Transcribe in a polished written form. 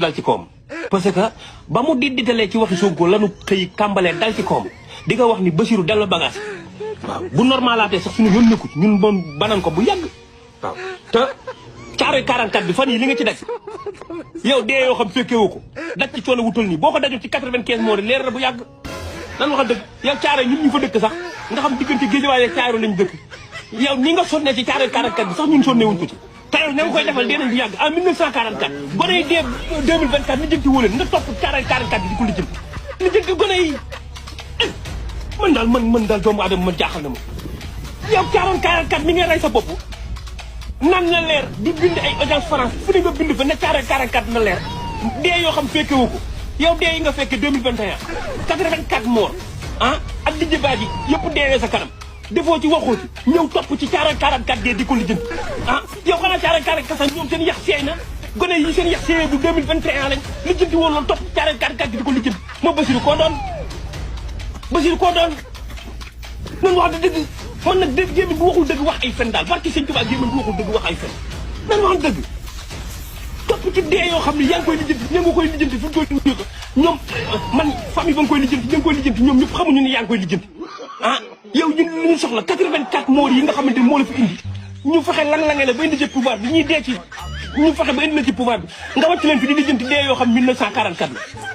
dal ci koom parce que ba mu ditalee ci waxi Sonko lanu xëy kàmbalee dal ci koom di nga wax ni Bassirou dellu bagage waaw bu normalaatee sax suñu yoon nekku ñun moom banan ko bu yàgg waaw te Caaroy 44 bi fan yi li nga ci daj yow dee yoo xam fekkewu ko daj ci coono wutal nii boo ko dajul ci 95 moo di leer na bu yàgg nan waxal dëgg yow Caaroy ñun ñu fa dëkk sax nga xam diggante Guédiawaye ak Caaroy lañu dëkk yow ni nga sonnee ci Caaroy 44 bi sax ñun sonnee wuñ ko ci te yow na nga koy defal dee nañ bu yàgg en 1944 gone yi dee 2024 li jënti wóoleen nga topp Caaroy 44 bi di ko lijjanti gone yi man daal doomu aadama man jaaxal na ma yow Caaroy 44 mi nga rey sa bopp nan na leer di bind ay audience France fu ne nga bind fa ne Caaroy 44 na leer dee yoo xam fekke woo ko yow dee yi nga fekke 2021 84 morts ak Didier Badji yëpp deewee sa kanam defoo ci waxoo ci ñëw topp ci Caaroy 44 dee di ko lijjanti yow xanaa Caaroy 44 sax ñoom seen yax seey na gone yi seen yax seeyee bu 2021 lañ lijjanti woon loolu topp Caaroy 44 di ko lijjanti moo Bassirou koo doon nan wax dëgg man nag dégg gémmiñ bu waxul dëgg wax ay fen daal barki Sëñ Tuubaa gémmiñ bu waxul dëgg wax ay fen nan wax dëgg topp ci dee yoo xam ne yaa ngi koy lijjanti ña nga koy lijjanti fu ñu koy lijjanti ko ñoom man famille ba nga koy lijjanti ña ngi koy lijjanti ñoom ñëpp xamuñu ne yaa ngi koy lijjanti yow ñun lu ñu soxla 84 morts yi nga xamante ni moo la fi indi ñu fexe lang-lange la ba indi ci pouvoir bi ñuy dee ci ñu fexe ba indi na ci pouvoir bi nga wàcc leen fi di lijjanti dee yoo xam 1944 la